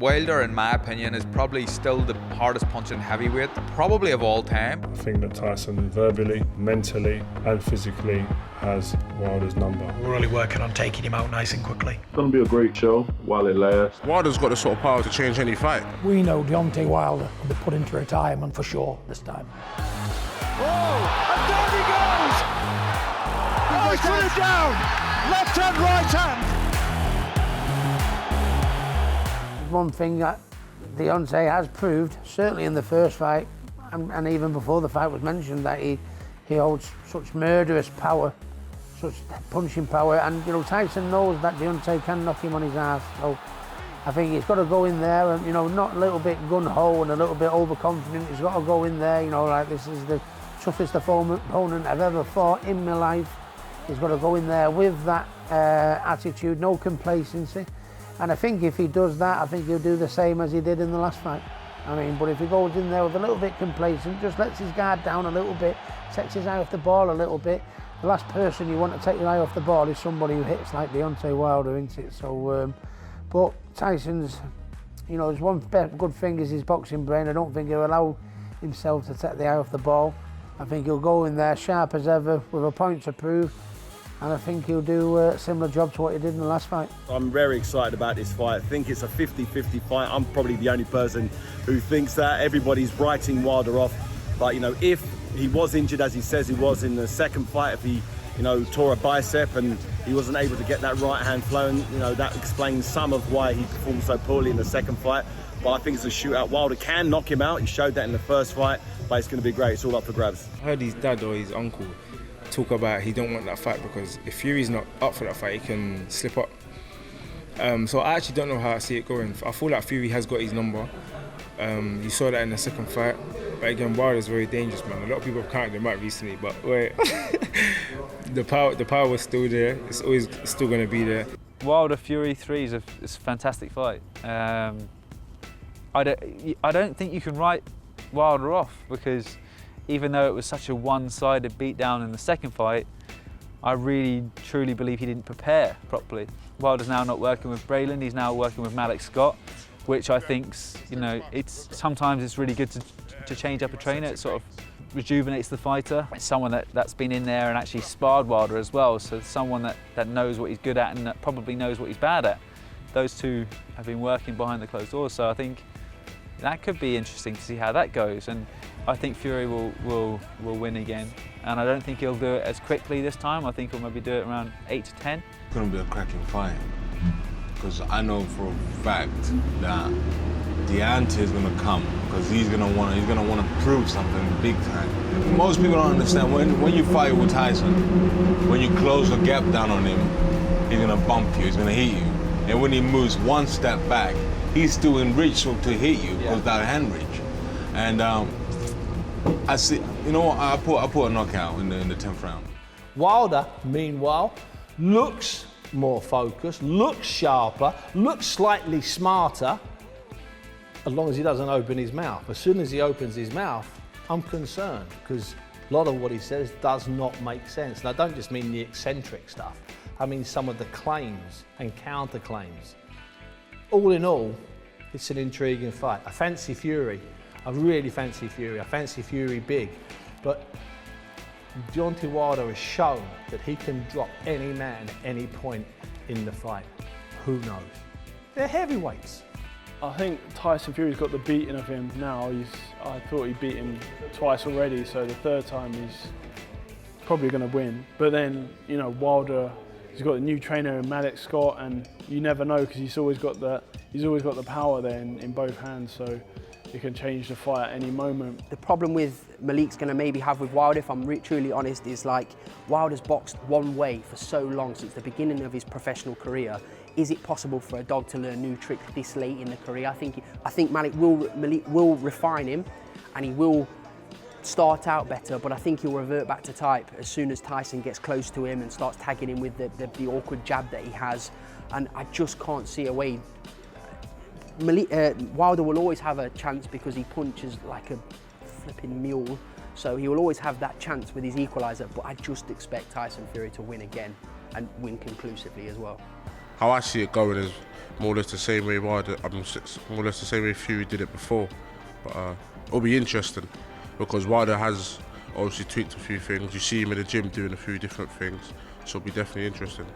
Wilder, in my opinion, is probably still the hardest punching heavyweight, probably of all time. I think that Tyson verbally, mentally and physically has Wilder's number. We're really working on taking him out nice and quickly. It's going to be a great show while it lasts. Wilder's got the sort of power to change any fight. We know Deontay Wilder will be put into retirement for sure this time. Oh, and down he goes! Oh, he's put it down! Left hand, right hand! One thing that Deontay has proved, certainly in the first fight, and even before the fight was mentioned, that he holds such murderous power, such punching power, and you know Tyson knows that Deontay can knock him on his ass. So I think he's got to go in there and not a little bit gun-ho and a little bit overconfident. He's got to go in there, like this is the toughest opponent I've ever fought in my life. He's got to go in there with that attitude, no complacency. And I think if he does that, I think he'll do the same as he did in the last fight. But if he goes in there with a little bit complacent, just lets his guard down a little bit, takes his eye off the ball a little bit, the last person you want to take your eye off the ball is somebody who hits like Deontay Wilder, isn't it? So, but Tyson's, there's one good thing is his boxing brain. I don't think he'll allow himself to take the eye off the ball. I think he'll go in there sharp as ever with a point to prove. And I think he'll do a similar job to what he did in the last fight. I'm very excited about this fight. I think it's a 50-50 fight. I'm probably the only person who thinks that. Everybody's writing Wilder off. But, if he was injured, as he says he was in the second fight, if he, tore a bicep and he wasn't able to get that right hand flowing, that explains some of why he performed so poorly in the second fight. But I think it's a shootout. Wilder can knock him out. He showed that in the first fight, but it's going to be great. It's all up for grabs. I heard his dad or his uncle talk about he don't want that fight because if Fury's not up for that fight, he can slip up. So I actually don't know how I see it going. I feel like Fury has got his number. You saw that in the second fight. But again, Wilder's very dangerous, man. A lot of people have counted him out recently, but wait. the power was still there. It's always still going to be there. Wilder Fury 3 is a fantastic fight. I don't think you can write Wilder off because even though it was such a one-sided beatdown in the second fight, I really, truly believe he didn't prepare properly. Wilder's now not working with Braylon, he's now working with Malik Scott, which I think's, sometimes it's really good to change up a trainer. It sort of rejuvenates the fighter. It's someone that's been in there and actually sparred Wilder as well, so someone that knows what he's good at and that probably knows what he's bad at. Those two have been working behind the closed doors, so I think that could be interesting to see how that goes. And I think Fury will win again. And I don't think he'll do it as quickly this time. I think he'll maybe do it around 8 to 10. It's going to be a cracking fight. Because I know for a fact that Deontay is going to come because he's going to want to prove something big time. Most people don't understand when you fight with Tyson, when you close the gap down on him, he's going to bump you, he's going to hit you. And when he moves one step back, he's still in reach to hit you with that hand reach. And I see, I put a knockout in the 10th round. Wilder, meanwhile, looks more focused, looks sharper, looks slightly smarter, as long as he doesn't open his mouth. As soon as he opens his mouth, I'm concerned, because a lot of what he says does not make sense. And I don't just mean the eccentric stuff, I mean some of the claims and counterclaims. All in all, it's an intriguing fight. I fancy Fury. I really fancy Fury. I fancy Fury big. But Deontay Wilder has shown that he can drop any man at any point in the fight. Who knows? They're heavyweights. I think Tyson Fury's got the beating of him now. I thought he beat him twice already, so the third time he's probably going to win. But then, Wilder, he's got a new trainer in Malik Scott, and you never know because he's always got the power there in both hands, so he can change the fight at any moment. The problem with Malik's going to maybe have with Wilder, if I'm truly honest, is like Wilder's boxed one way for so long since the beginning of his professional career. Is it possible for a dog to learn new tricks this late in the career? I think Malik will refine him, and he will start out better, but I think he'll revert back to type as soon as Tyson gets close to him and starts tagging him with the awkward jab that he has. And I just can't see a way. Wilder will always have a chance because he punches like a flipping mule, so he will always have that chance with his equaliser, but I just expect Tyson Fury to win again and win conclusively as well. how I see it going is more or less the same way more or less the same way Fury did it before. But it'll be interesting because Wilder has obviously tweaked a few things. You see him in the gym doing a few different things, so it'll be definitely interesting.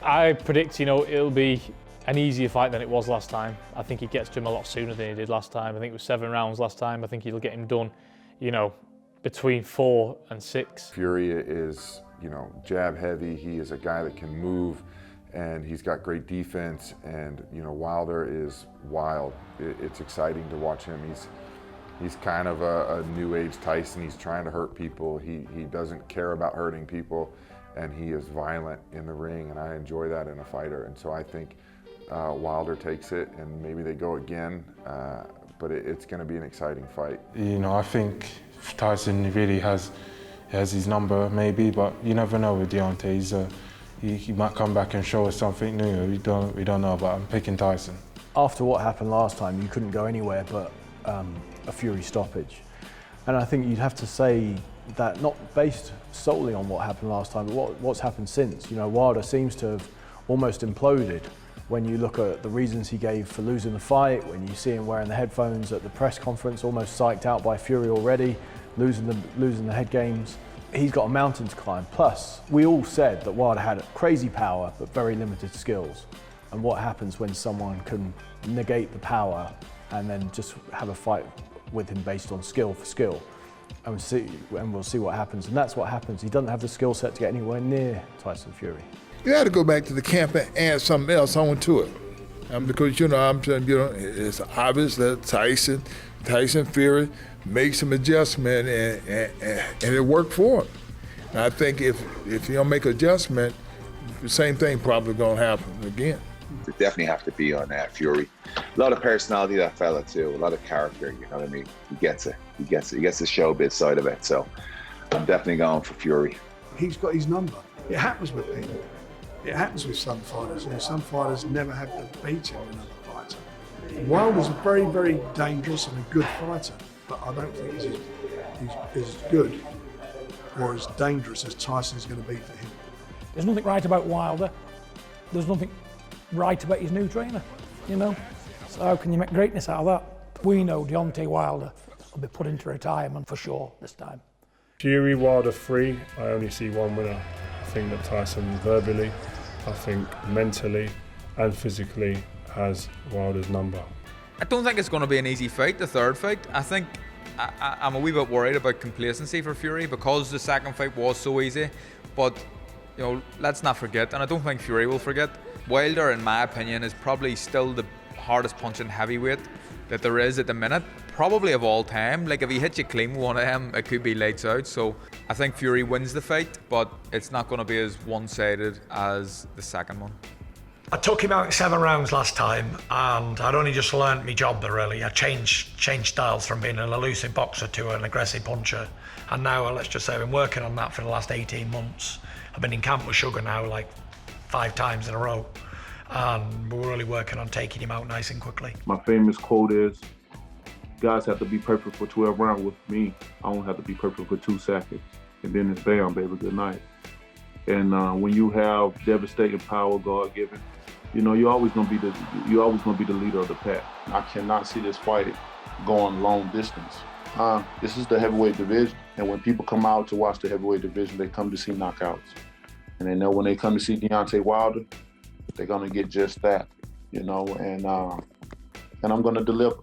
I predict, it'll be an easier fight than it was last time. I think he gets to him a lot sooner than he did last time. I think it was 7 rounds last time. I think he'll get him done, between 4 and 6. Fury is, jab heavy. He is a guy that can move, and he's got great defense. And Wilder is wild. It's exciting to watch him. He's kind of a new age Tyson. He's trying to hurt people. He doesn't care about hurting people, and he is violent in the ring, and I enjoy that in a fighter. And so I think Wilder takes it, and maybe they go again, but it's going to be an exciting fight. I think Tyson really has his number, maybe, but you never know with Deontay. He might come back and show us something new. We don't know, but I'm picking Tyson. After what happened last time, you couldn't go anywhere but a Fury stoppage. And I think you'd have to say that not based solely on what happened last time, but what's happened since. Wilder seems to have almost imploded when you look at the reasons he gave for losing the fight, when you see him wearing the headphones at the press conference, almost psyched out by Fury already, losing the head games. He's got a mountain to climb. Plus, we all said that Wilder had crazy power, but very limited skills. And what happens when someone can negate the power and then just have a fight with him based on skill for skill? And we'll see what happens. And that's what happens. He doesn't have the skill set to get anywhere near Tyson Fury. You had to go back to the camp and add something else onto it. Because, I'm saying, it's obvious that Tyson Fury made some adjustment and it worked for him. And I think if you don't make adjustment, the same thing probably gonna happen again. They definitely have to be on Fury. A lot of personality, that fella too, a lot of character, you know what I mean? He gets it. He gets the showbiz side of it. So I'm definitely going for Fury. He's got his number. It happens with people. It happens with some fighters. Some fighters never have to beat another fighter. Wilder's very, very dangerous and a good fighter, but I don't think he's as good or as dangerous as Tyson's going to be for him. There's nothing right about Wilder. There's nothing right about his new trainer, So how can you make greatness out of that? We know Deontay Wilder will be put into retirement for sure this time. Fury, Wilder 3, I only see one winner. I think that Tyson verbally, I think mentally and physically has Wilder's number. I don't think it's going to be an easy fight, the third fight. I think I'm a wee bit worried about complacency for Fury because the second fight was so easy. But, let's not forget, and I don't think Fury will forget, Wilder, in my opinion, is probably still the hardest punching heavyweight that there is at the minute, probably of all time. Like, if he hits you clean with one of them, it could be lights out. So I think Fury wins the fight, but it's not going to be as one-sided as the second one. I took him out in 7 rounds last time, and I'd only just learnt my job there, really. I changed styles from being an elusive boxer to an aggressive puncher. And now, let's just say, I've been working on that for the last 18 months. I've been in camp with Sugar now, like 5 times in a row. And we're really working on taking him out nice and quickly. My famous quote is, guys have to be perfect for 12 rounds. With me, I don't have to be perfect for 2 seconds. And then it's bam, baby, good night. And when you have devastating power, God-given, you're always gonna be the leader of the pack. I cannot see this fight going long distance. This is the heavyweight division, and when people come out to watch the heavyweight division, they come to see knockouts. And they know when they come to see Deontay Wilder, they're gonna get just that, and I'm gonna deliver.